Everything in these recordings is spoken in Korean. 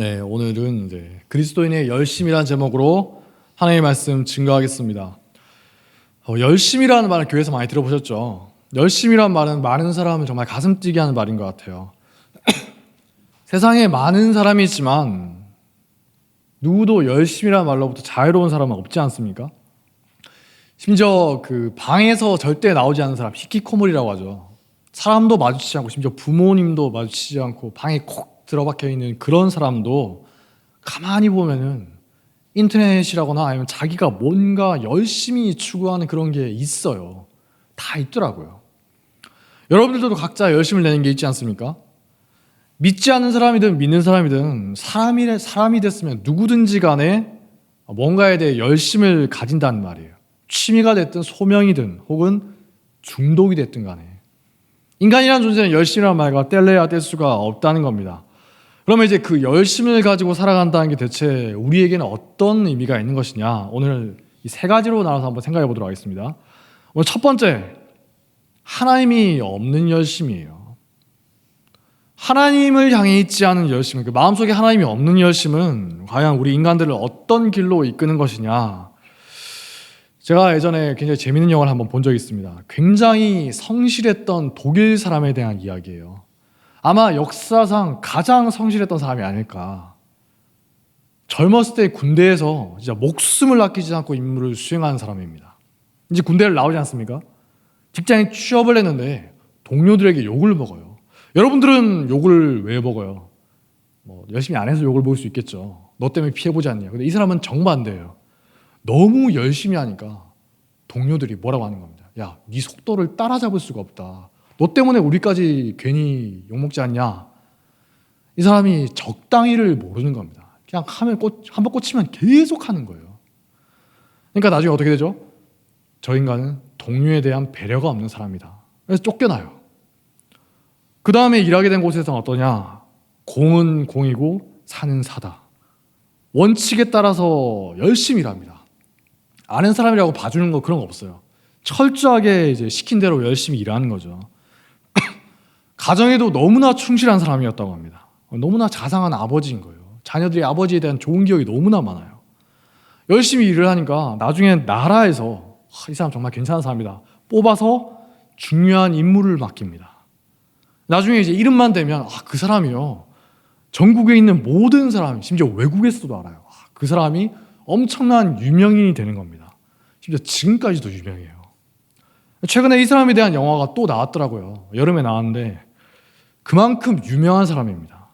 네, 오늘은 그리스도인의 열심이라는 제목으로 하나님의 말씀 증거하겠습니다. 열심이라는 말은 교회에서 많이 들어보셨죠? 열심이라는 말은 많은 사람을 정말 가슴 뛰게 하는 말인 것 같아요. 세상에 많은 사람이 있지만 누구도 열심이라는 말로부터 자유로운 사람은 없지 않습니까? 심지어 그 방에서 절대 나오지 않는 사람, 히키코모리라고 하죠. 사람도 마주치지 않고 심지어 부모님도 마주치지 않고 방에 콕 들어박혀 있는 그런 사람도 가만히 보면은 인터넷이라거나 아니면 자기가 뭔가 열심히 추구하는 그런 게 있어요. 다 있더라고요. 여러분들도 각자 열심을 내는 게 있지 않습니까? 믿지 않는 사람이든 믿는 사람이든 사람이 됐으면 누구든지 간에 뭔가에 대해 열심을 가진다는 말이에요. 취미가 됐든 소명이든 혹은 중독이 됐든 간에 인간이라는 존재는 열심이라는 말과 뗄래야 뗄 수가 없다는 겁니다. 그러면 이제 그 열심을 가지고 살아간다는 게 대체 우리에게는 어떤 의미가 있는 것이냐, 오늘 이 세 가지로 나눠서 한번 생각해 보도록 하겠습니다. 오늘 첫 번째, 하나님이 없는 열심이에요. 하나님을 향해 있지 않은 열심, 그 마음속에 하나님이 없는 열심은 과연 우리 인간들을 어떤 길로 이끄는 것이냐. 제가 예전에 굉장히 재밌는 영화를 한번 본 적이 있습니다. 굉장히 성실했던 독일 사람에 대한 이야기예요. 아마 역사상 가장 성실했던 사람이 아닐까. 젊었을 때 군대에서 진짜 목숨을 아끼지 않고 임무를 수행하는 사람입니다. 이제 군대를 나오지 않습니까? 직장에 취업을 했는데 동료들에게 욕을 먹어요. 여러분들은 욕을 왜 먹어요? 열심히 안 해서 욕을 먹을 수 있겠죠. 너 때문에 피해보지 않냐. 근데 이 사람은 정반대예요. 너무 열심히 하니까 동료들이 뭐라고 하는 겁니다. 야, 네 속도를 따라잡을 수가 없다. 너 때문에 우리까지 괜히 욕먹지 않냐? 이 사람이 적당히를 모르는 겁니다. 그냥 한번 꽂히면 계속 하는 거예요. 그러니까 나중에 어떻게 되죠? 저 인간은 동료에 대한 배려가 없는 사람이다. 그래서 쫓겨나요. 그 다음에 일하게 된 곳에서는 어떠냐? 공은 공이고 사는 사다. 원칙에 따라서 열심히 일합니다. 아는 사람이라고 봐주는 거 그런 거 없어요. 철저하게 이제 시킨 대로 열심히 일하는 거죠. 가정에도 너무나 충실한 사람이었다고 합니다. 너무나 자상한 아버지인 거예요. 자녀들이 아버지에 대한 좋은 기억이 너무나 많아요. 열심히 일을 하니까 나중에 나라에서 이 사람 정말 괜찮은 사람이다 뽑아서 중요한 임무를 맡깁니다. 나중에 이제 이름만 대면 그 사람이요, 전국에 있는 모든 사람이, 심지어 외국에서도 알아요. 그 사람이 엄청난 유명인이 되는 겁니다. 심지어 지금까지도 유명해요. 최근에 이 사람에 대한 영화가 또 나왔더라고요. 여름에 나왔는데 그만큼 유명한 사람입니다.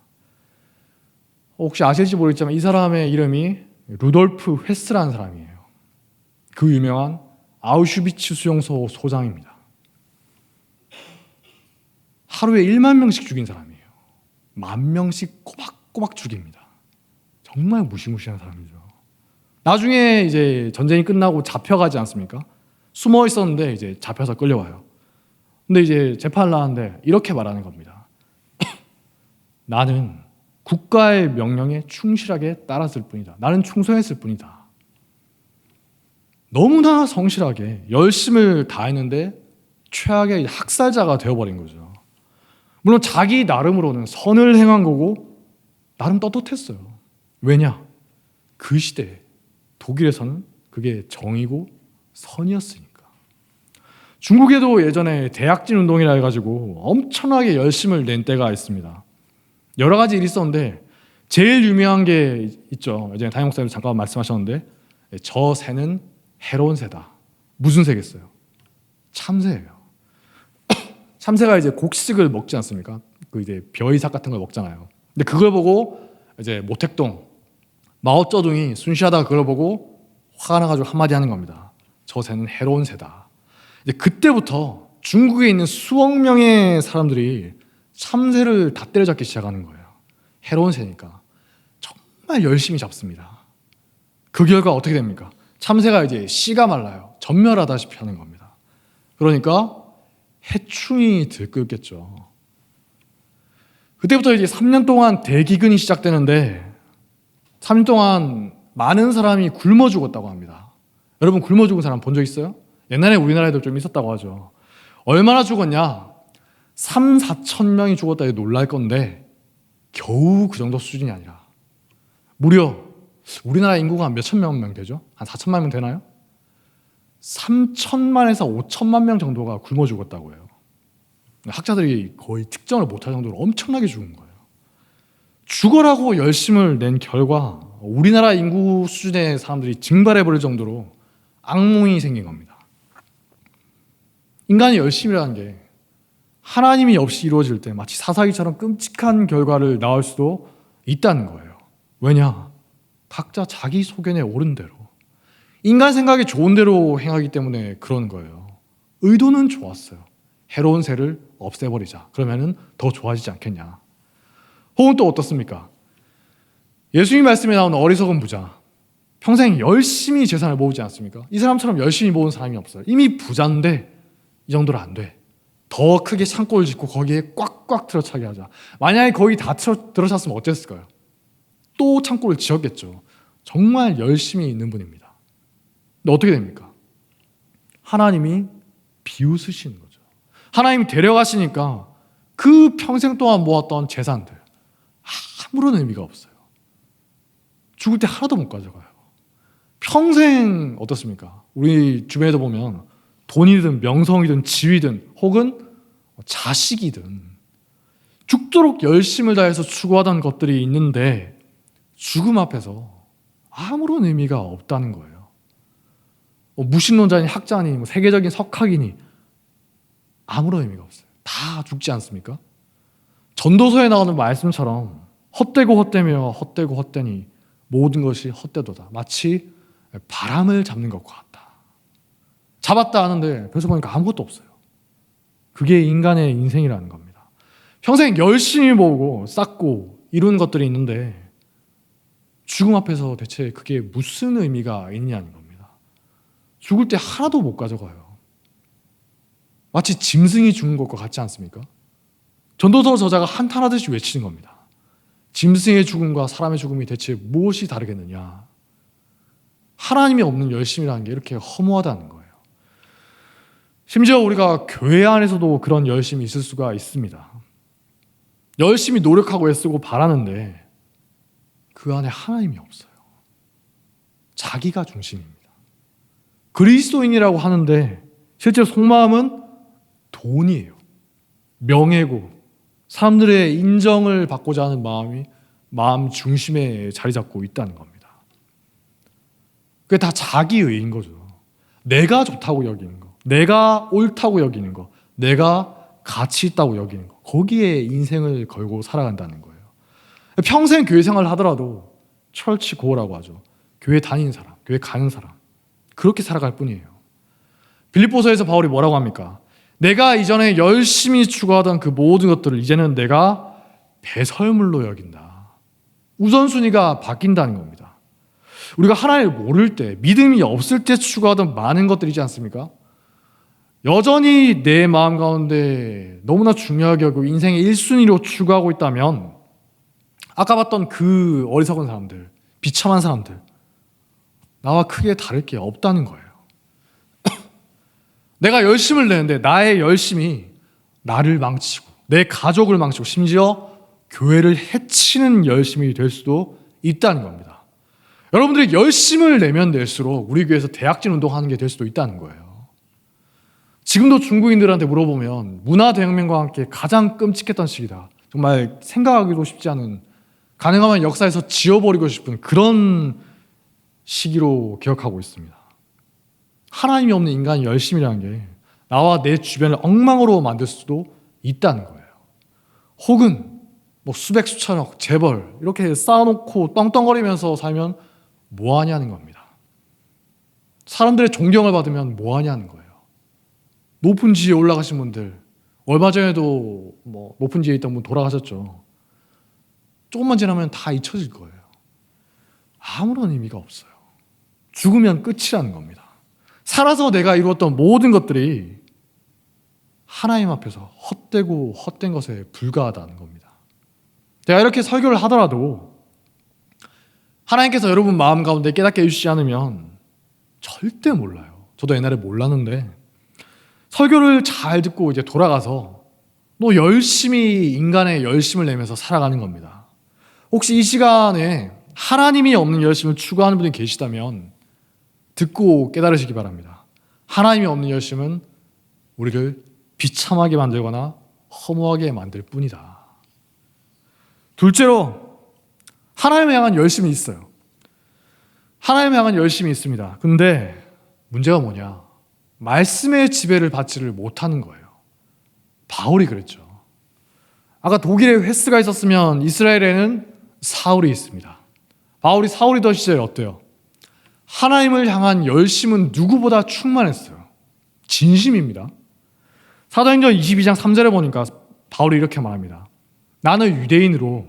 혹시 아실지 모르겠지만 이 사람의 이름이 루돌프 헤스라는 사람이에요. 그 유명한 아우슈비츠 수용소 소장입니다. 하루에 1만 명씩 죽인 사람이에요. 10,000명씩 꼬박꼬박 죽입니다. 정말 무시무시한 사람이죠. 나중에 이제 전쟁이 끝나고 잡혀가지 않습니까? 숨어 있었는데 이제 잡혀서 끌려와요. 근데 이제 재판을 하는데 이렇게 말하는 겁니다. 나는 국가의 명령에 충실하게 따랐을 뿐이다. 나는 충성했을 뿐이다. 너무나 성실하게 열심을 다했는데 최악의 학살자가 되어버린 거죠. 물론 자기 나름으로는 선을 행한 거고 나름 떳떳했어요. 왜냐? 그 시대에 독일에서는 그게 정의고 선이었으니까. 중국에도 예전에 대약진 운동이라 해가지고 엄청나게 열심을 낸 때가 있습니다. 여러 가지 일이 있었는데 제일 유명한 게 있죠. 예전에 담임 목사님 잠깐 말씀하셨는데 저 새는 해로운 새다. 무슨 새겠어요? 참새예요. 참새가 이제 곡식을 먹지 않습니까? 그 이제 벼이삭 같은 걸 먹잖아요. 근데 그걸 보고 이제 모택동 마오쩌둥이 순시하다가 그걸 보고 화가 나가지고 한마디 하는 겁니다. 저 새는 해로운 새다. 이제 그때부터 중국에 있는 수억 명의 사람들이 참새를 다 때려잡기 시작하는 거예요. 해로운 새니까 정말 열심히 잡습니다. 그 결과 어떻게 됩니까? 참새가 이제 씨가 말라요. 전멸하다시피 하는 겁니다. 그러니까 해충이 들끓겠죠. 그때부터 이제 3년 동안 대기근이 시작되는데 3년 동안 많은 사람이 굶어 죽었다고 합니다. 여러분 굶어 죽은 사람 본 적 있어요? 옛날에 우리나라에도 좀 있었다고 하죠. 얼마나 죽었냐? 3, 4천 명이 죽었다 해도 놀랄 건데 겨우 그 정도 수준이 아니라 무려 우리나라 인구가 한 몇천만 명 되죠? 한 4천만 명 되나요? 3천만에서 5천만 명 정도가 굶어 죽었다고 해요. 학자들이 거의 측정을 못할 정도로 엄청나게 죽은 거예요. 죽어라고 열심을 낸 결과 우리나라 인구 수준의 사람들이 증발해버릴 정도로 악몽이 생긴 겁니다. 인간의 열심이라는 게 하나님이 없이 이루어질 때 마치 사사기처럼 끔찍한 결과를 낳을 수도 있다는 거예요. 왜냐? 각자 자기 소견에 옳은 대로, 인간 생각이 좋은 대로 행하기 때문에 그런 거예요. 의도는 좋았어요. 해로운 새를 없애버리자. 그러면은 더 좋아지지 않겠냐. 혹은 또 어떻습니까? 예수님 말씀에 나오는 어리석은 부자, 평생 열심히 재산을 모으지 않습니까? 이 사람처럼 열심히 모은 사람이 없어요. 이미 부자인데 이 정도로 안 돼. 더 크게 창고를 짓고 거기에 꽉꽉 들어차게 하자. 만약에 거기 다 들어찼으면 어땠을까요? 또 창고를 지었겠죠. 정말 열심히 있는 분입니다. 근데 어떻게 됩니까? 하나님이 비웃으시는 거죠. 하나님이 데려가시니까 그 평생 동안 모았던 재산들 아무런 의미가 없어요. 죽을 때 하나도 못 가져가요. 평생 어떻습니까? 우리 주변에도 보면 돈이든 명성이든 지위든 혹은 자식이든 죽도록 열심을 다해서 추구하던 것들이 있는데 죽음 앞에서 아무런 의미가 없다는 거예요. 무신론자니 학자니 세계적인 석학이니 아무런 의미가 없어요. 다 죽지 않습니까? 전도서에 나오는 말씀처럼 헛되고 헛되며 헛되고 헛되니 모든 것이 헛되도다. 마치 바람을 잡는 것과 같다. 잡았다 하는데 그래서 보니까 아무것도 없어요. 그게 인간의 인생이라는 겁니다. 평생 열심히 모으고 쌓고 이룬 것들이 있는데 죽음 앞에서 대체 그게 무슨 의미가 있느냐는 겁니다. 죽을 때 하나도 못 가져가요. 마치 짐승이 죽는 것과 같지 않습니까? 전도서 저자가 한탄하듯이 외치는 겁니다. 짐승의 죽음과 사람의 죽음이 대체 무엇이 다르겠느냐? 하나님이 없는 열심이라는 게 이렇게 허무하다는 거예요. 심지어 우리가 교회 안에서도 그런 열심이 있을 수가 있습니다. 열심히 노력하고 애쓰고 바라는데 그 안에 하나님이 없어요. 자기가 중심입니다. 그리스도인이라고 하는데 실제 속마음은 돈이에요. 명예고 사람들의 인정을 받고자 하는 마음이 마음 중심에 자리 잡고 있다는 겁니다. 그게 다 자기의인 거죠. 내가 좋다고 여기는 거, 내가 옳다고 여기는 거, 내가 가치 있다고 여기는 거, 거기에 인생을 걸고 살아간다는 거예요. 평생 교회 생활을 하더라도 철치 고라고 하죠. 교회 다니는 사람, 교회 가는 사람, 그렇게 살아갈 뿐이에요. 빌립보서에서 바울이 뭐라고 합니까? 내가 이전에 열심히 추구하던 그 모든 것들을 이제는 내가 배설물로 여긴다. 우선순위가 바뀐다는 겁니다. 우리가 하나님을 모를 때, 믿음이 없을 때 추구하던 많은 것들이지 않습니까? 여전히 내 마음 가운데 너무나 중요하게 여기고 인생의 1순위로 추구하고 있다면 아까 봤던 그 어리석은 사람들, 비참한 사람들, 나와 크게 다를 게 없다는 거예요. 내가 열심을 내는데 나의 열심이 나를 망치고 내 가족을 망치고 심지어 교회를 해치는 열심이 될 수도 있다는 겁니다. 여러분들이 열심을 내면 낼수록 우리 교회에서 대학진 운동하는 게 될 수도 있다는 거예요. 지금도 중국인들한테 물어보면 문화대혁명과 함께 가장 끔찍했던 시기다. 정말 생각하기도 쉽지 않은, 가능하면 역사에서 지워버리고 싶은 그런 시기로 기억하고 있습니다. 하나님이 없는 인간의 열심이라는 게 나와 내 주변을 엉망으로 만들 수도 있다는 거예요. 혹은 수백 수천억 재벌 이렇게 쌓아놓고 떵떵거리면서 살면 뭐하냐는 겁니다. 사람들의 존경을 받으면 뭐하냐는 거예요. 높은 지위에 올라가신 분들, 얼마 전에도 높은 지위에 있던 분 돌아가셨죠. 조금만 지나면 다 잊혀질 거예요. 아무런 의미가 없어요. 죽으면 끝이라는 겁니다. 살아서 내가 이루었던 모든 것들이 하나님 앞에서 헛되고 헛된 것에 불과하다는 겁니다. 내가 이렇게 설교를 하더라도 하나님께서 여러분 마음 가운데 깨닫게 해주시지 않으면 절대 몰라요. 저도 옛날에 몰랐는데 설교를 잘 듣고 이제 돌아가서 또 열심히 인간의 열심을 내면서 살아가는 겁니다. 혹시 이 시간에 하나님이 없는 열심을 추구하는 분이 계시다면 듣고 깨달으시기 바랍니다. 하나님이 없는 열심은 우리를 비참하게 만들거나 허무하게 만들 뿐이다. 둘째로, 하나님을 향한 열심이 있어요. 하나님을 향한 열심이 있습니다. 근데 문제가 뭐냐? 말씀의 지배를 받지를 못하는 거예요. 바울이 그랬죠. 아까 독일에 웨스가 있었으면 이스라엘에는 사울이 있습니다. 바울이 사울이던 시절에 어때요? 하나님을 향한 열심은 누구보다 충만했어요. 진심입니다. 사도행전 22장 3절에 보니까 바울이 이렇게 말합니다. 나는 유대인으로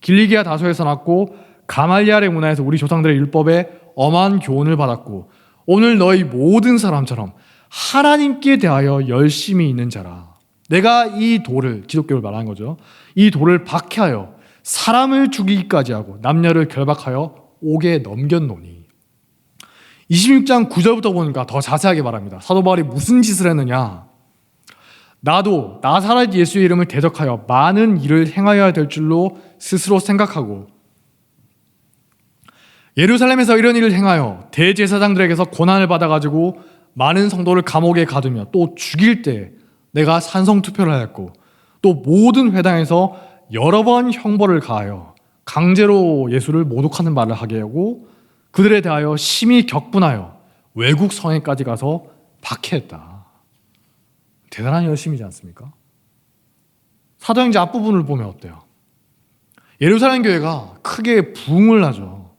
길리기아 다소에서 났고 가말리알의 문화에서 우리 조상들의 율법에 엄한 교훈을 받았고 오늘 너희 모든 사람처럼 하나님께 대하여 열심히 있는 자라. 내가 이 돌을, 기독교를 말하는 거죠. 이 돌을 박해하여 사람을 죽이기까지 하고 남녀를 결박하여 옥에 넘겼노니. 26장 9절부터 보니까 더 자세하게 말합니다. 사도 바울이 무슨 짓을 했느냐? 나도 나사렛 예수의 이름을 대적하여 많은 일을 행하여야 될 줄로 스스로 생각하고 예루살렘에서 이런 일을 행하여 대제사장들에게서 고난을 받아가지고 많은 성도를 감옥에 가두며 또 죽일 때 내가 산성투표를 하였고 또 모든 회당에서 여러 번 형벌을 가하여 강제로 예수를 모독하는 말을 하게 하고 그들에 대하여 심히 격분하여 외국 성에까지 가서 박해했다. 대단한 열심이지 않습니까? 사도행전 앞부분을 보면 어때요? 예루살렘 교회가 크게 부흥을 하죠.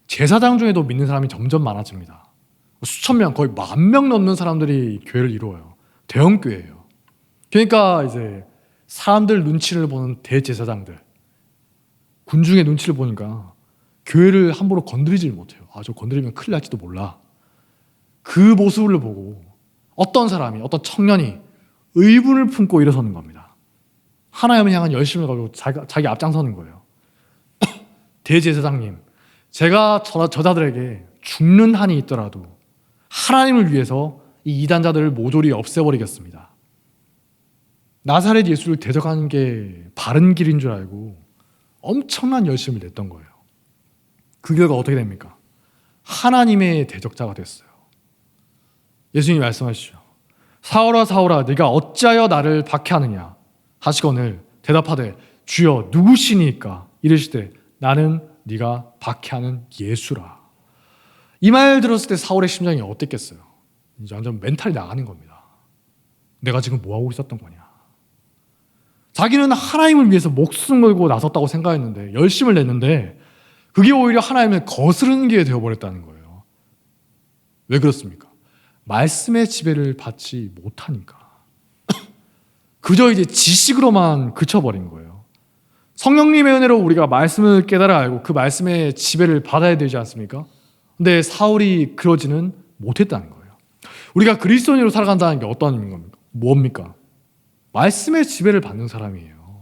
제사장 중에도 믿는 사람이 점점 많아집니다. 수천 명, 거의 10,000명 넘는 사람들이 교회를 이루어요. 대형 교회예요. 그러니까 이제 사람들 눈치를 보는 대제사장들, 군중의 눈치를 보니까 교회를 함부로 건드리질 못해요. 저 건드리면 큰일 날지도 몰라. 그 모습을 보고 어떤 사람이, 어떤 청년이 의분을 품고 일어서는 겁니다. 하나님을 향한 열심을 가지고 자기 앞장서는 거예요. 대제사장님, 제가 저자들에게 죽는 한이 있더라도 하나님을 위해서 이 이단자들을 모조리 없애버리겠습니다. 나사렛 예수를 대적하는 게 바른 길인 줄 알고 엄청난 열심을 냈던 거예요. 그 결과 어떻게 됩니까? 하나님의 대적자가 됐어요. 예수님이 말씀하시죠. 사울아 사울아 네가 어찌하여 나를 박해하느냐 하시거늘 대답하되 주여 누구시니까 이르시되 나는 네가 박해하는 예수라. 이 말 들었을 때 사울의 심정이 어땠겠어요? 이제 완전 멘탈이 나가는 겁니다. 내가 지금 뭐하고 있었던 거냐. 자기는 하나님을 위해서 목숨 걸고 나섰다고 생각했는데 열심을 냈는데 그게 오히려 하나님을 거스르는 게 되어버렸다는 거예요. 왜 그렇습니까? 말씀의 지배를 받지 못하니까. 그저 이제 지식으로만 그쳐버린 거예요. 성령님의 은혜로 우리가 말씀을 깨달아 알고 그 말씀의 지배를 받아야 되지 않습니까? 근데 사울이 그러지는 못했다는 거예요. 우리가 그리스도인으로 살아간다는 게 어떤 의미인 겁니까? 뭡니까? 말씀의 지배를 받는 사람이에요.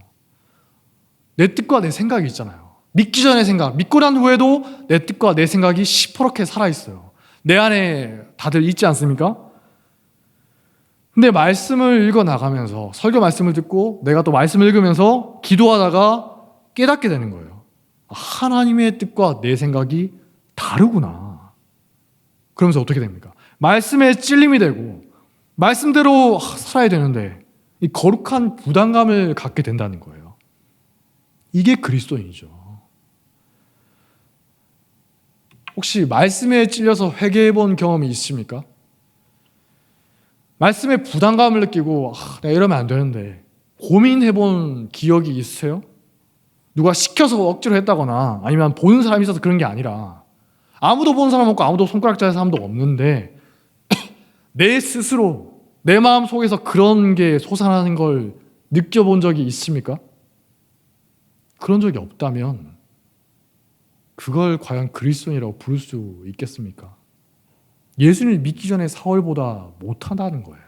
내 뜻과 내 생각이 있잖아요. 믿기 전의 생각, 믿고 난 후에도 내 뜻과 내 생각이 시퍼렇게 살아있어요. 내 안에 다들 있지 않습니까? 근데 말씀을 읽어나가면서 설교 말씀을 듣고 내가 또 말씀을 읽으면서 기도하다가 깨닫게 되는 거예요. 하나님의 뜻과 내 생각이 다르구나. 그러면서 어떻게 됩니까? 말씀에 찔림이 되고 말씀대로 살아야 되는데 이 거룩한 부담감을 갖게 된다는 거예요. 이게 그리스도인이죠. 혹시 말씀에 찔려서 회개해 본 경험이 있습니까? 말씀에 부담감을 느끼고 내가 이러면 안 되는데 고민해 본 기억이 있으세요? 누가 시켜서 억지로 했다거나 아니면 보는 사람이 있어서 그런 게 아니라 아무도 보는 사람 없고 아무도 손가락 잡는 사람도 없는데 내 스스로 내 마음 속에서 그런 게 솟아나는 걸 느껴본 적이 있습니까? 그런 적이 없다면 그걸 과연 그리스도인이라고 부를 수 있겠습니까? 예수님을 믿기 전에 사울보다 못하다는 거예요.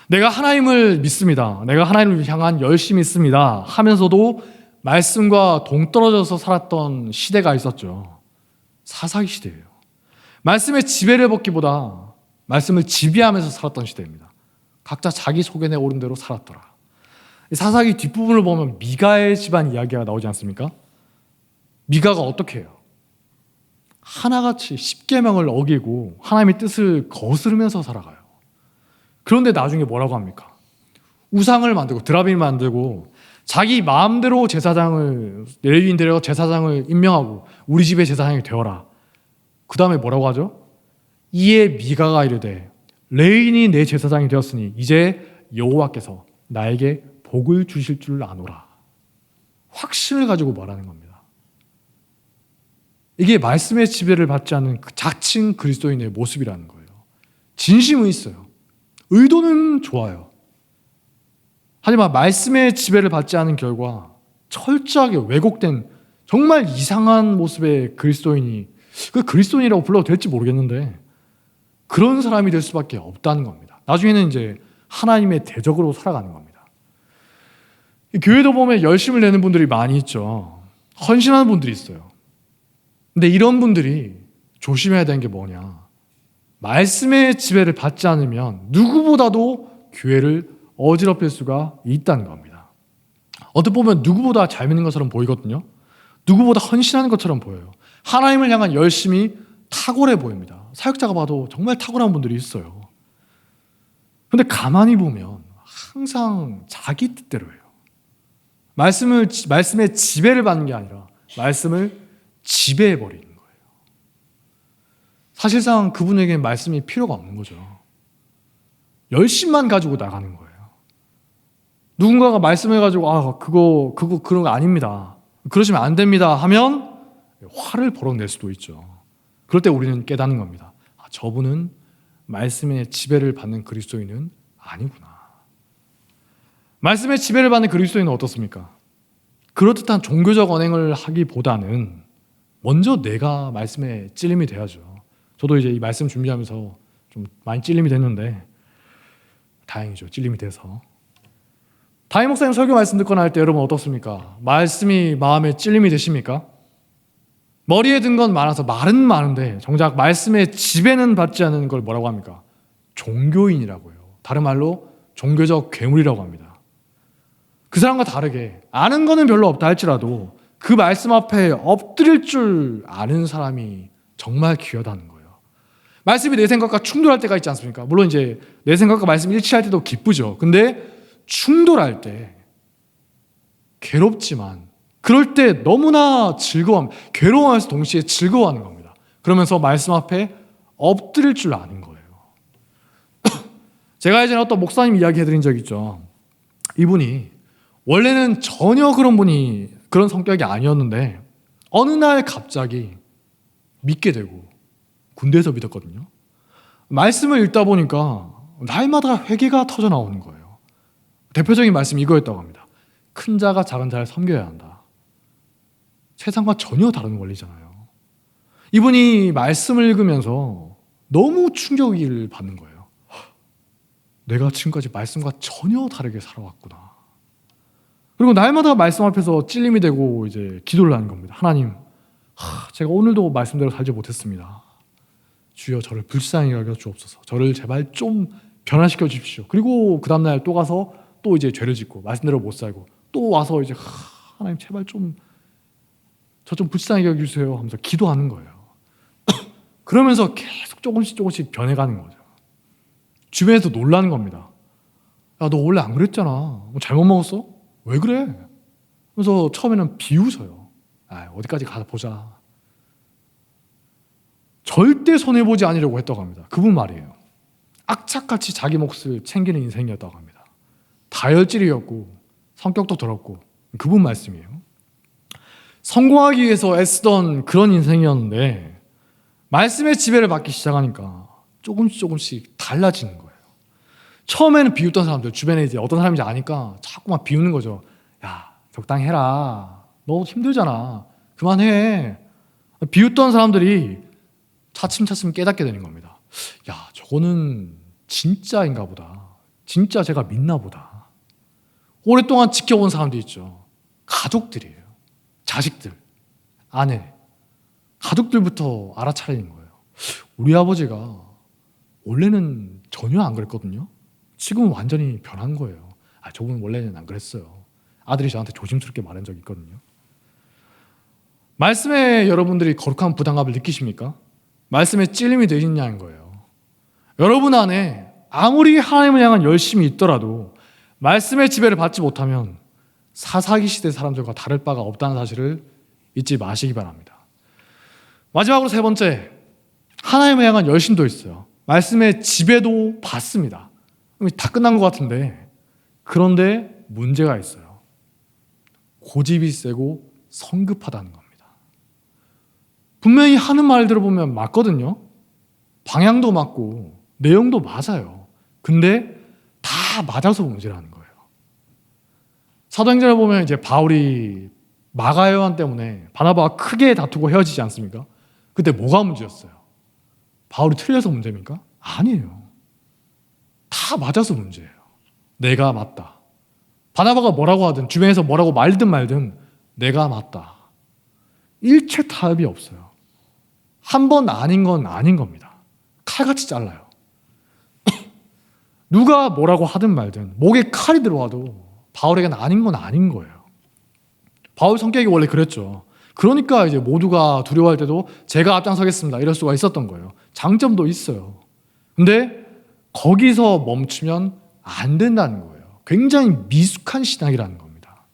내가 하나님을 믿습니다. 내가 하나님을 향한 열심이 있습니다. 하면서도 말씀과 동떨어져서 살았던 시대가 있었죠. 사사기 시대예요. 말씀의 지배를 받기보다 말씀을 지배하면서 살았던 시대입니다. 각자 자기 속에 오른 대로 살았더라. 사사기 뒷부분을 보면 미가의 집안 이야기가 나오지 않습니까? 미가가 어떻게 해요? 하나같이 십계명을 어기고 하나님의 뜻을 거스르면서 살아가요. 그런데 나중에 뭐라고 합니까? 우상을 만들고 드라빔 만들고 자기 마음대로 제사장을 레위인 데려 제사장을 임명하고 우리 집의 제사장이 되어라. 그 다음에 뭐라고 하죠? 이에 미가가 이르되 레위인이 내 제사장이 되었으니 이제 여호와께서 나에게 복을 주실 줄 아노라. 확신을 가지고 말하는 겁니다. 이게 말씀의 지배를 받지 않는 그 자칭 그리스도인의 모습이라는 거예요. 진심은 있어요. 의도는 좋아요. 하지만 말씀의 지배를 받지 않은 결과 철저하게 왜곡된 정말 이상한 모습의 그리스도인이, 그 그리스도인이라고 불러도 될지 모르겠는데 그런 사람이 될 수밖에 없다는 겁니다. 나중에는 이제 하나님의 대적으로 살아가는 겁니다. 교회도 보면 열심을 내는 분들이 많이 있죠. 헌신하는 분들이 있어요. 근데 이런 분들이 조심해야 되는 게 뭐냐? 말씀의 지배를 받지 않으면 누구보다도 교회를 어지럽힐 수가 있다는 겁니다. 어떻게 보면 누구보다 잘 믿는 것처럼 보이거든요. 누구보다 헌신하는 것처럼 보여요. 하나님을 향한 열심이 탁월해 보입니다. 사역자가 봐도 정말 탁월한 분들이 있어요. 근데 가만히 보면 항상 자기 뜻대로 해요. 말씀의 지배를 받는 게 아니라 말씀을 지배해버리는 거예요. 사실상 그분에게 말씀이 필요가 없는 거죠. 열심만 가지고 나가는 거예요. 누군가가 말씀해가지고 그런 거 아닙니다. 그러시면 안 됩니다 하면 화를 버럭낼 수도 있죠. 그럴 때 우리는 깨닫는 겁니다. 저분은 말씀의 지배를 받는 그리스도인은 아니구나. 말씀의 지배를 받는 그리스도인은 어떻습니까? 그렇듯한 종교적 언행을 하기보다는 먼저 내가 말씀에 찔림이 돼야죠. 저도 이제 이 말씀 준비하면서 좀 많이 찔림이 됐는데 다행이죠. 찔림이 돼서. 다임 목사님 설교 말씀 듣거나 할 때 여러분 어떻습니까? 말씀이 마음에 찔림이 되십니까? 머리에 든 건 많아서 말은 많은데 정작 말씀의 지배는 받지 않는 걸 뭐라고 합니까? 종교인이라고요. 다른 말로 종교적 괴물이라고 합니다. 그 사람과 다르게 아는 거는 별로 없다 할지라도 그 말씀 앞에 엎드릴 줄 아는 사람이 정말 귀하다는 거예요. 말씀이 내 생각과 충돌할 때가 있지 않습니까? 물론 이제 내 생각과 말씀이 일치할 때도 기쁘죠. 근데 충돌할 때 괴롭지만 그럴 때 너무나 괴로워하면서 동시에 즐거워하는 겁니다. 그러면서 말씀 앞에 엎드릴 줄 아는 거예요. 제가 예전에 어떤 목사님 이야기 해드린 적 있죠. 이분이 원래는 전혀 그런 성격이 아니었는데 어느 날 갑자기 믿게 되고 군대에서 믿었거든요. 말씀을 읽다 보니까 날마다 회개가 터져 나오는 거예요. 대표적인 말씀이 이거였다고 합니다. 큰 자가 작은 자를 섬겨야 한다. 세상과 전혀 다른 원리잖아요. 이분이 말씀을 읽으면서 너무 충격을 받는 거예요. 내가 지금까지 말씀과 전혀 다르게 살아왔구나. 그리고 날마다 말씀 앞에서 찔림이 되고 이제 기도를 하는 겁니다. 하나님, 제가 오늘도 말씀대로 살지 못했습니다. 주여 저를 불쌍히 여겨 주옵소서. 저를 제발 좀 변화시켜 주십시오. 그리고 그 다음날 또 가서 또 이제 죄를 짓고 말씀대로 못 살고 또 와서 이제 하나님 제발 저 좀 불쌍히 여겨주세요 하면서 기도하는 거예요. 그러면서 계속 조금씩 변해가는 거죠. 주변에서 놀라는 겁니다. 야, 너 원래 안 그랬잖아. 뭐 잘못 먹었어? 왜 그래? 그래서 처음에는 비웃어요. 어디까지 가서 보자. 절대 손해보지 않으려고 했다고 합니다. 그분 말이에요. 악착같이 자기 몫을 챙기는 인생이었다고 합니다. 다혈질이었고 성격도 더럽고 그분 말씀이에요. 성공하기 위해서 애쓰던 그런 인생이었는데 말씀의 지배를 받기 시작하니까 조금씩 달라지는 거예요. 처음에는 비웃던 사람들, 주변에 이제 어떤 사람인지 아니까 자꾸만 비웃는 거죠. 야, 적당히 해라. 너 힘들잖아. 그만해. 비웃던 사람들이 차츰차츰 깨닫게 되는 겁니다. 야, 저거는 진짜인가 보다. 진짜 제가 믿나 보다. 오랫동안 지켜본 사람도 있죠. 가족들이에요. 자식들, 아내, 가족들부터 알아차리는 거예요. 우리 아버지가 원래는 전혀 안 그랬거든요. 지금은 완전히 변한 거예요. 저분은 원래는 안 그랬어요. 아들이 저한테 조심스럽게 말한 적이 있거든요. 말씀에 여러분들이 거룩한 부담감을 느끼십니까? 말씀에 찔림이 되시냐는 거예요. 여러분 안에 아무리 하나님을 향한 열심이 있더라도 말씀의 지배를 받지 못하면 사사기 시대 사람들과 다를 바가 없다는 사실을 잊지 마시기 바랍니다. 마지막으로 세 번째, 하나님을 향한 열심도 있어요. 말씀의 지배도 받습니다. 다 끝난 것 같은데, 그런데 문제가 있어요. 고집이 세고 성급하다는 겁니다. 분명히 하는 말 들어보면 맞거든요. 방향도 맞고 내용도 맞아요. 근데 다 맞아서 문제라는 거예요. 사도행전을 보면 이제 바울이 마가 요한 때문에 바나바와 크게 다투고 헤어지지 않습니까? 그때 뭐가 문제였어요? 바울이 틀려서 문제입니까? 아니에요. 다 맞아서 문제예요. 내가 맞다. 바나바가 뭐라고 하든 주변에서 뭐라고 말든 말든 내가 맞다. 일체 타협이 없어요. 한 번 아닌 건 아닌 겁니다. 칼같이 잘라요. 누가 뭐라고 하든 말든 목에 칼이 들어와도 바울에게는 아닌 건 아닌 거예요. 바울 성격이 원래 그랬죠. 그러니까 이제 모두가 두려워할 때도 제가 앞장서겠습니다 이럴 수가 있었던 거예요. 장점도 있어요. 근데 거기서 멈추면 안 된다는 거예요. 굉장히 미숙한 신앙이라는 겁니다.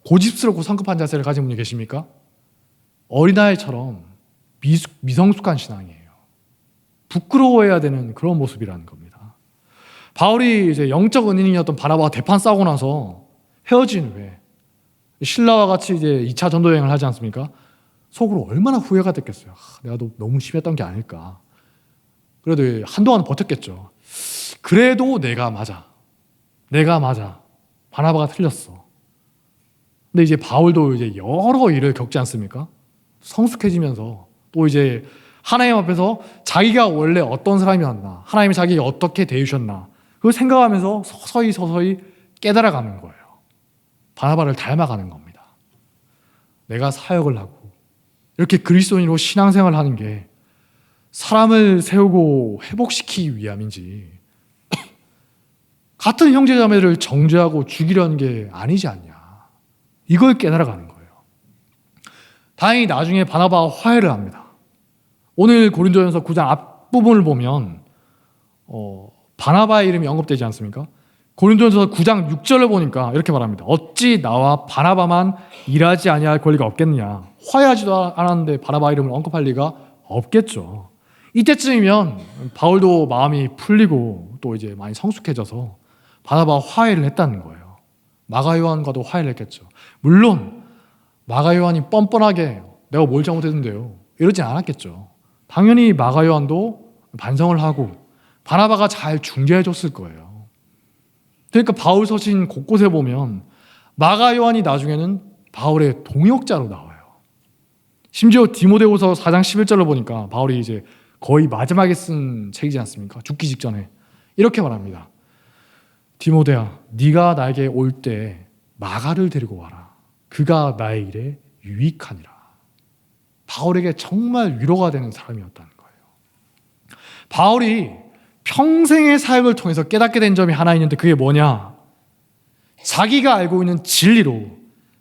고집스럽고 성급한 자세를 가진 분이 계십니까? 어린아이처럼 미성숙한 신앙이에요. 부끄러워해야 되는 그런 모습이라는 겁니다. 바울이 이제 영적 은인이었던 바나바와 대판 싸우고 나서 헤어진 후에 신라와 같이 이제 2차 전도 여행을 하지 않습니까? 속으로 얼마나 후회가 됐겠어요. 내가 너무 심했던 게 아닐까. 그래도 한동안 버텼겠죠. 그래도 내가 맞아. 바나바가 틀렸어. 근데 이제 바울도 이제 여러 일을 겪지 않습니까? 성숙해지면서 또 이제 하나님 앞에서 자기가 원래 어떤 사람이었나, 하나님이 자기에게 어떻게 대해주셨나, 그걸 생각하면서 서서히 깨달아가는 거예요. 바나바를 닮아가는 겁니다. 내가 사역을 하고 이렇게 그리스도인으로 신앙생활을 하는 게 사람을 세우고 회복시키기 위함인지 같은 형제자매를 정죄하고 죽이려는 게 아니지 않냐, 이걸 깨달아가는 거예요. 다행히 나중에 바나바와 화해를 합니다. 오늘 고린도전서 9장 앞부분을 보면 바나바의 이름이 언급되지 않습니까? 고린도전서 9장 6절을 보니까 이렇게 말합니다. 어찌 나와 바나바만 일하지 아니할 권리가 없겠느냐. 화해하지도 않았는데 바나바 이름을 언급할 리가 없겠죠. 이때쯤이면 바울도 마음이 풀리고 또 이제 많이 성숙해져서 바나바와 화해를 했다는 거예요. 마가 요한과도 화해를 했겠죠. 물론 마가 요한이 뻔뻔하게 내가 뭘 잘못했는데요 이러진 않았겠죠. 당연히 마가 요한도 반성을 하고 바나바가 잘 중재해 줬을 거예요. 그러니까 바울 서신 곳곳에 보면 마가 요한이 나중에는 바울의 동역자로 나와요. 심지어 디모데후서 4장 11절을 보니까 바울이 이제 거의 마지막에 쓴 책이지 않습니까? 죽기 직전에 이렇게 말합니다. 디모데야, 네가 나에게 올 때 마가를 데리고 와라. 그가 나의 일에 유익하니라. 바울에게 정말 위로가 되는 사람이었다는 거예요. 바울이 평생의 사역을 통해서 깨닫게 된 점이 하나 있는데 그게 뭐냐? 자기가 알고 있는 진리로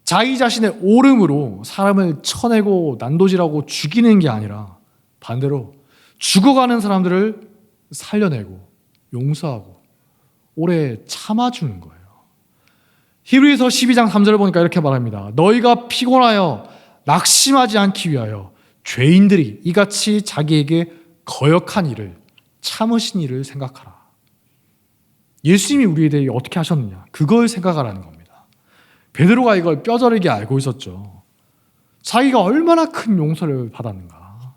자기 자신의 옳음으로 사람을 쳐내고 난도질하고 죽이는 게 아니라 반대로 죽어가는 사람들을 살려내고 용서하고 오래 참아주는 거예요. 히브리서 12장 3절을 보니까 이렇게 말합니다. 너희가 피곤하여 낙심하지 않기 위하여 죄인들이 이같이 자기에게 거역한 일을 참으신 일을 생각하라. 예수님이 우리에 대해 어떻게 하셨느냐, 그걸 생각하라는 겁니다. 베드로가 이걸 뼈저리게 알고 있었죠. 자기가 얼마나 큰 용서를 받았는가,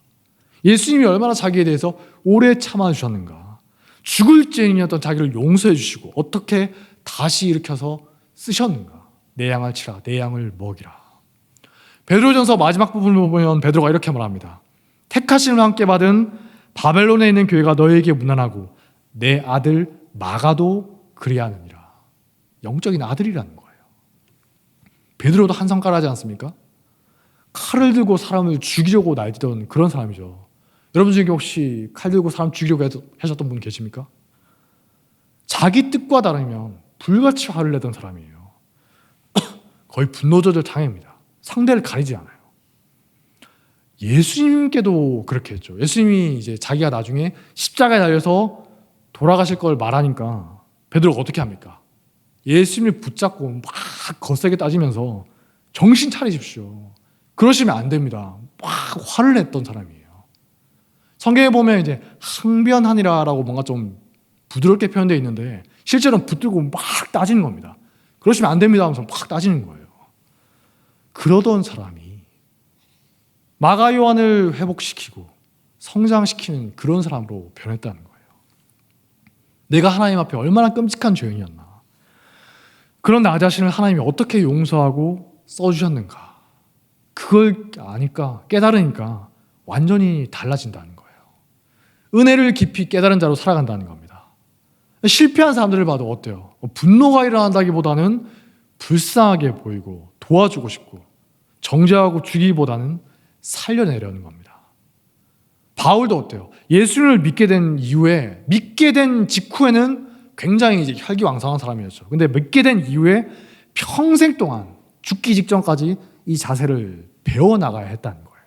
예수님이 얼마나 자기에 대해서 오래 참아주셨는가, 죽을 죄인이었던 자기를 용서해 주시고 어떻게 다시 일으켜서 쓰셨는가. 내 양을 치라, 내 양을 먹이라. 베드로전서 마지막 부분을 보면 베드로가 이렇게 말합니다. 택하심을 함께 받은 바벨론에 있는 교회가 너희에게 문안하고 내 아들 마가도 그리하느니라. 영적인 아들이라는 거예요. 베드로도 한 성깔 하지 않습니까? 칼을 들고 사람을 죽이려고 날뛰던 그런 사람이죠. 여러분 중에 혹시 칼 들고 사람 죽이려고 하셨던 분 계십니까? 자기 뜻과 다르면 불같이 화를 내던 사람이에요. 거의 분노 조절 장애입니다. 상대를 가리지 않아요. 예수님께도 그렇게 했죠. 예수님이 이제 자기가 나중에 십자가에 달려서 돌아가실 걸 말하니까 베드로가 어떻게 합니까? 예수님을 붙잡고 막 거세게 따지면서 정신 차리십시오. 그러시면 안 됩니다. 막 화를 냈던 사람이에요. 성경에 보면 이제 항변하니라라고 뭔가 좀 부드럽게 표현되어 있는데 실제로는 붙들고 막 따지는 겁니다. 그러시면 안 됩니다 하면서 막 따지는 거예요. 그러던 사람이 마가 요한을 회복시키고 성장시키는 그런 사람으로 변했다는 거예요. 내가 하나님 앞에 얼마나 끔찍한 죄인이었나. 그런 나 자신을 하나님이 어떻게 용서하고 써주셨는가. 그걸 아니까, 깨달으니까 완전히 달라진다는 거예요. 은혜를 깊이 깨달은 자로 살아간다는 겁니다. 실패한 사람들을 봐도 어때요? 분노가 일어난다기보다는 불쌍하게 보이고 도와주고 싶고 정죄하고 주기보다는 살려내려는 겁니다. 바울도 어때요? 예수를 믿게 된 이후에, 믿게 된 직후에는 굉장히 이제 혈기왕성한 사람이었죠. 근데 믿게 된 이후에 평생 동안 죽기 직전까지 이 자세를 배워나가야 했다는 거예요.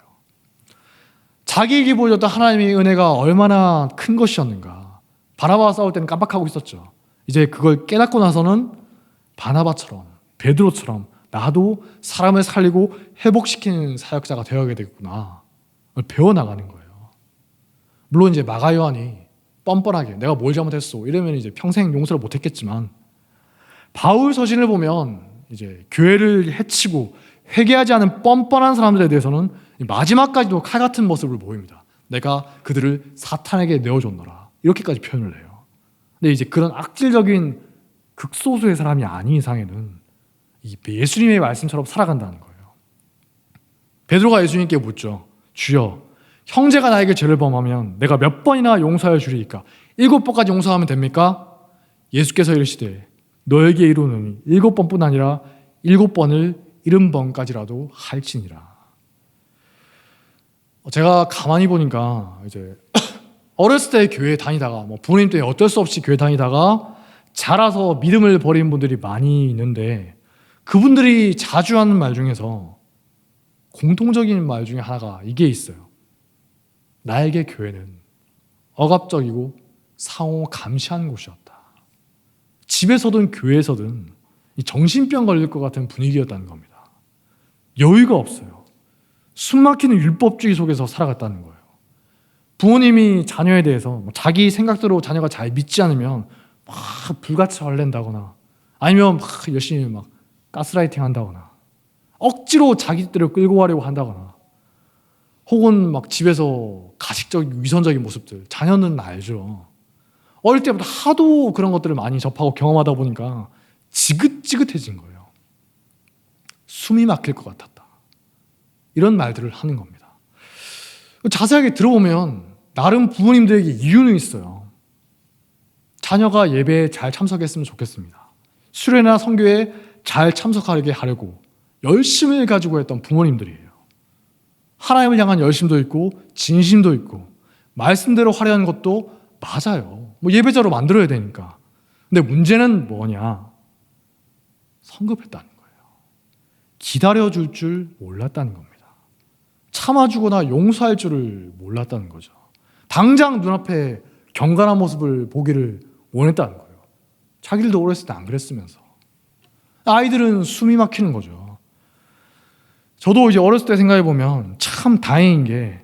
자기에게 보여줬던 하나님의 은혜가 얼마나 큰 것이었는가. 바나바와 싸울 때는 깜빡하고 있었죠. 이제 그걸 깨닫고 나서는 바나바처럼, 베드로처럼 나도 사람을 살리고 회복시키는 사역자가 되어야 되겠구나. 배워나가는 거예요. 물론 이제 마가 요한이 뻔뻔하게 내가 뭘 잘못했어 이러면 이제 평생 용서를 못했겠지만, 바울 서신을 보면 이제 교회를 해치고 회개하지 않은 뻔뻔한 사람들에 대해서는 마지막까지도 칼 같은 모습을 보입니다. 내가 그들을 사탄에게 내어줬노라, 이렇게까지 표현을 해요. 근데 이제 그런 악질적인 극소수의 사람이 아닌 이상에는 예수님의 말씀처럼 살아간다는 거예요. 베드로가 예수님께 묻죠. 주여, 형제가 나에게 죄를 범하면 내가 몇 번이나 용서하여 주리이까? 7번까지 용서하면 됩니까? 예수께서 이르시되 너에게 이르노니 7번뿐 아니라 7번을 70번까지라도 할지니라. 제가 가만히 보니까 이제 어렸을 때 교회 다니다가 부모님 때문에 어쩔 수 없이 교회 다니다가 자라서 믿음을 버린 분들이 많이 있는데, 그분들이 자주 하는 말 중에서 공통적인 말 중에 하나가 이게 있어요. 나에게 교회는 억압적이고 상호 감시하는 곳이었다. 집에서든 교회에서든 정신병 걸릴 것 같은 분위기였다는 겁니다. 여유가 없어요. 숨막히는 율법주의 속에서 살아갔다는 거예요. 부모님이 자녀에 대해서 자기 생각대로 자녀가 잘 믿지 않으면 막 불같이 화낸다거나, 아니면 막 열심히 막 가스라이팅 한다거나, 억지로 자기 뜻대로 끌고 가려고 한다거나, 혹은 막 집에서 가식적 위선적인 모습들, 자녀는 알죠. 어릴 때부터 하도 그런 것들을 많이 접하고 경험하다 보니까 지긋지긋해진 거예요. 숨이 막힐 것 같았다. 이런 말들을 하는 겁니다. 자세하게 들어보면 나름 부모님들에게 이유는 있어요. 자녀가 예배에 잘 참석했으면 좋겠습니다. 수련회나 선교에 잘 참석하게 하려고 열심을 가지고 했던 부모님들이에요. 하나님을 향한 열심도 있고 진심도 있고 말씀대로 하려는 것도 맞아요. 예배자로 만들어야 되니까. 근데 문제는 뭐냐? 성급했다는 거예요. 기다려줄 줄 몰랐다는 겁니다. 참아주거나 용서할 줄을 몰랐다는 거죠. 당장 눈앞에 경건한 모습을 보기를 원했다는 거예요. 자기들도 어렸을 때 안 그랬으면서. 아이들은 숨이 막히는 거죠. 저도 이제 어렸을 때 생각해 보면 참 다행인 게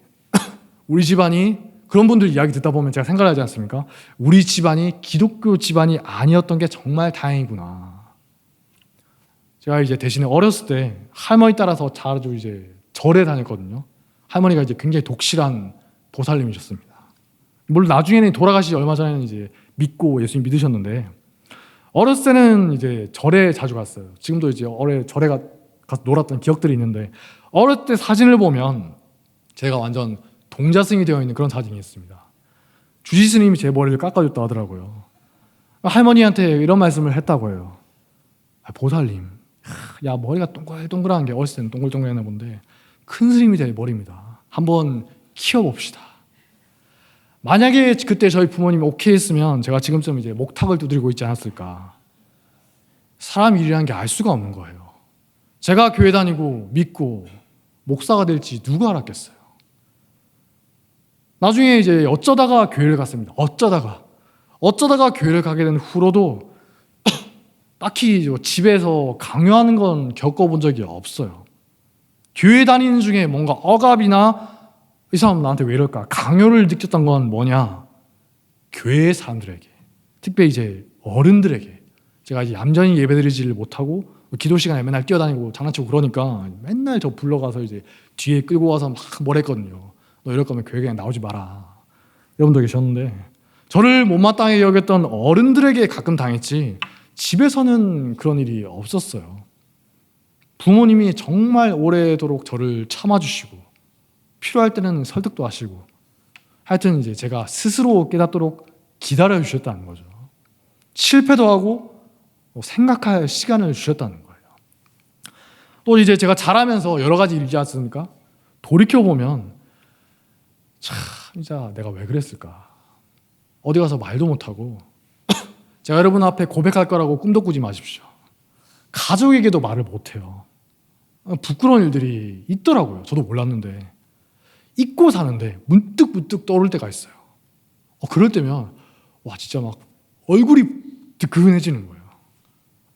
우리 집안이, 그런 분들 이야기 듣다 보면 제가 생각을 하지 않습니까? 우리 집안이 기독교 집안이 아니었던 게 정말 다행이구나. 제가 이제 대신에 어렸을 때 할머니 따라서 자주 이제 절에 다녔거든요. 할머니가 이제 굉장히 독실한 보살님이셨습니다. 물론 나중에는 돌아가시지 얼마 전에는 이제 믿고 예수님 믿으셨는데, 어렸을 때는 이제 절에 자주 갔어요. 지금도 이제 절에 가서 놀았던 기억들이 있는데, 어렸을 때 사진을 보면 제가 완전 동자승이 되어 있는 그런 사진이 있습니다. 주지스님이 제 머리를 깎아줬다 하더라고요. 할머니한테 이런 말씀을 했다고 해요. 보살님, 야, 머리가 동글동글한 게 어렸을 때는 동글동글했나 본데 큰 스님이 될 머리입니다. 한번 키워봅시다. 만약에 그때 저희 부모님이 오케이 했으면 제가 지금쯤 이제 목탁을 두드리고 있지 않았을까. 사람 일이라는 게 알 수가 없는 거예요. 제가 교회 다니고 믿고 목사가 될지 누가 알았겠어요. 나중에 이제 어쩌다가 교회를 갔습니다. 어쩌다가 교회를 가게 된 후로도 딱히 집에서 강요하는 건 겪어본 적이 없어요. 교회 다니는 중에 뭔가 억압이나 이 사람 나한테 왜 이럴까 강요를 느꼈던 건 뭐냐? 교회 사람들에게, 특별히 이제 어른들에게 제가 이제 얌전히 예배드리지를 못하고 기도 시간에 맨날 뛰어다니고 장난치고 그러니까 맨날 저 불러가서 이제 뒤에 끌고 와서 막 뭐랬거든요. 너 이럴 거면 교회 그냥 나오지 마라. 여러분도 계셨는데 저를 못마땅하게 여겼던 어른들에게 가끔 당했지 집에서는 그런 일이 없었어요. 부모님이 정말 오래도록 저를 참아주시고 필요할 때는 설득도 하시고 하여튼 이제 제가 스스로 깨닫도록 기다려 주셨다는 거죠. 실패도 하고 생각할 시간을 주셨다는 거예요. 또 이제 제가 자라면서 여러 가지 일이지 않습니까? 돌이켜보면 참 진짜 내가 왜 그랬을까? 어디 가서 말도 못하고 제가 여러분 앞에 고백할 거라고 꿈도 꾸지 마십시오. 가족에게도 말을 못해요. 부끄러운 일들이 있더라고요. 저도 몰랐는데 잊고 사는데 문득 떠오를 때가 있어요. 그럴 때면 와 진짜 막 얼굴이 뜨끈해지는 거예요.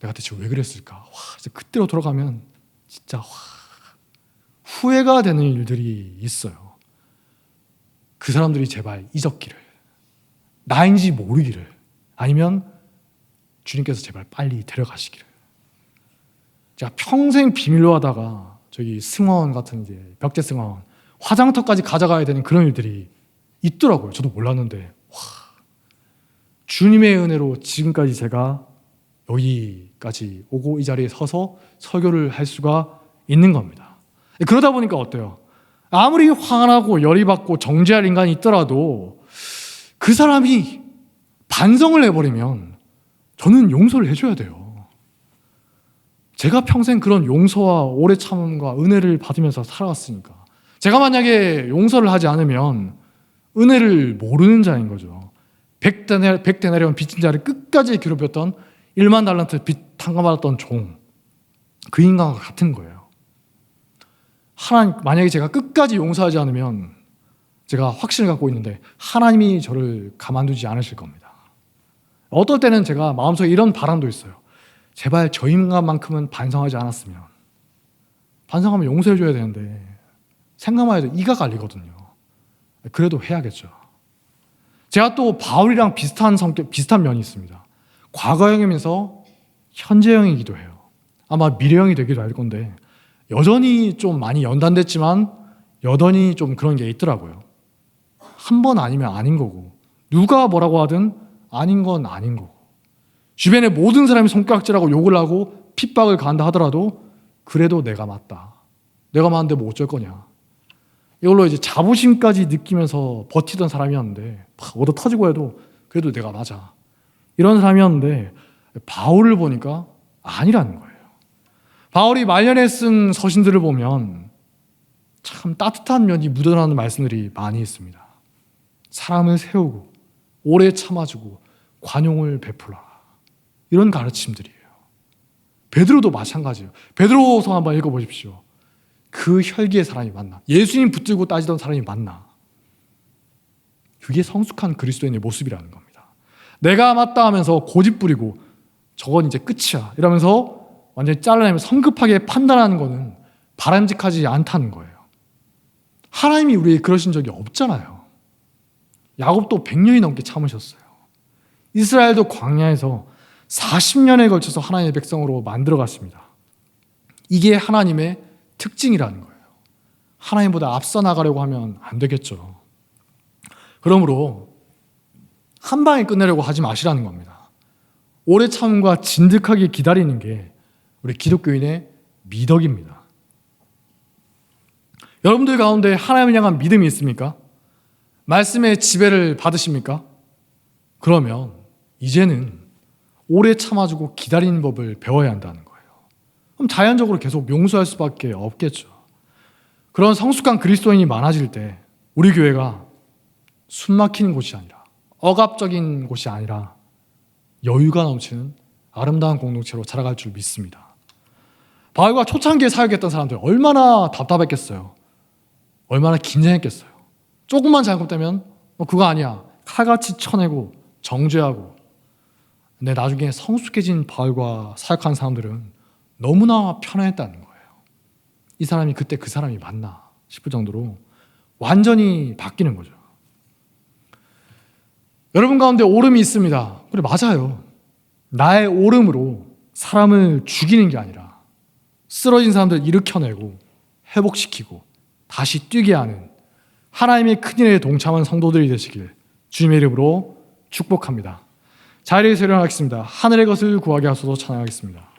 내가 대체 왜 그랬을까? 와 진짜 그때로 돌아가면 진짜 후회가 되는 일들이 있어요. 그 사람들이 제발 잊었기를, 나인지 모르기를, 아니면 주님께서 제발 빨리 데려가시기를. 제가 평생 비밀로 하다가 저기 승원 같은 이제 벽제 승원 화장터까지 가져가야 되는 그런 일들이 있더라고요. 저도 몰랐는데 와, 주님의 은혜로 지금까지 제가 여기까지 오고 이 자리에 서서 설교를 할 수가 있는 겁니다. 그러다 보니까 어때요? 아무리 화나고 열이 받고 정죄할 인간이 있더라도 그 사람이 반성을 해버리면 저는 용서를 해줘야 돼요. 제가 평생 그런 용서와 오래 참음과 은혜를 받으면서 살아왔으니까 제가 만약에 용서를 하지 않으면 은혜를 모르는 자인 거죠. 100데나리온 빚진 자를 끝까지 괴롭혔던 1만 달란트 빚 탕감받았던 종, 그 인간과 같은 거예요. 하나님, 만약에 제가 끝까지 용서하지 않으면 제가 확신을 갖고 있는데 하나님이 저를 가만두지 않으실 겁니다. 어떨 때는 제가 마음속에 이런 바람도 있어요. 제발 저 인간만큼은 반성하지 않았으면. 반성하면 용서해줘야 되는데 생각만 해도 이가 갈리거든요. 그래도 해야겠죠. 제가 또 바울이랑 비슷한 성격, 비슷한 면이 있습니다. 과거형이면서 현재형이기도 해요. 아마 미래형이 되기도 할 건데 여전히 좀 많이 연단됐지만 여전히 좀 그런 게 있더라고요. 한 번 아니면 아닌 거고 누가 뭐라고 하든 아닌 건 아닌 거고 주변의 모든 사람이 손가락질하고 욕을 하고 핍박을 가한다 하더라도 그래도 내가 맞다. 내가 맞는데 뭐 어쩔 거냐. 이걸로 이제 자부심까지 느끼면서 버티던 사람이었는데 막 얻어 터지고 해도 그래도 내가 맞아. 이런 사람이었는데 바울을 보니까 아니라는 거예요. 바울이 말년에 쓴 서신들을 보면 참 따뜻한 면이 묻어나는 말씀들이 많이 있습니다. 사람을 세우고 오래 참아주고 관용을 베풀라. 이런 가르침들이에요. 베드로도 마찬가지예요. 베드로서 한번 읽어보십시오. 그 혈기의 사람이 맞나? 예수님 붙들고 따지던 사람이 맞나? 그게 성숙한 그리스도인의 모습이라는 겁니다. 내가 맞다 하면서 고집 부리고 저건 이제 끝이야 이러면서 완전히 잘라내면 성급하게 판단하는 거는 바람직하지 않다는 거예요. 하나님이 우리에게 그러신 적이 없잖아요. 야곱도 100년이 넘게 참으셨어요. 이스라엘도 광야에서 40년에 걸쳐서 하나님의 백성으로 만들어갔습니다. 이게 하나님의 특징이라는 거예요. 하나님보다 앞서 나가려고 하면 안 되겠죠. 그러므로 한 방에 끝내려고 하지 마시라는 겁니다. 오래 참음과 진득하게 기다리는 게 우리 기독교인의 미덕입니다. 여러분들 가운데 하나님을 향한 믿음이 있습니까? 말씀의 지배를 받으십니까? 그러면 이제는 오래 참아주고 기다리는 법을 배워야 한다는 거예요. 그럼 자연적으로 계속 용서할 수밖에 없겠죠. 그런 성숙한 그리스도인이 많아질 때 우리 교회가 숨막히는 곳이 아니라 억압적인 곳이 아니라 여유가 넘치는 아름다운 공동체로 자라갈 줄 믿습니다. 바울과 초창기에 사역했던 사람들 얼마나 답답했겠어요. 얼마나 긴장했겠어요. 조금만 잘못되면 그거 아니야. 칼같이 쳐내고 정죄하고. 근데 나중에 성숙해진 바울과 사역한 사람들은 너무나 편안했다는 거예요. 이 사람이 그때 그 사람이 맞나 싶을 정도로 완전히 바뀌는 거죠. 여러분 가운데 오름이 있습니다. 그래, 맞아요. 나의 오름으로 사람을 죽이는 게 아니라 쓰러진 사람들 일으켜내고 회복시키고 다시 뛰게 하는 하나님의 큰일에 동참한 성도들이 되시길 주님의 이름으로 축복합니다. 자리에서 일어나겠습니다. 하늘의 것을 구하게 하소서 찬양하겠습니다.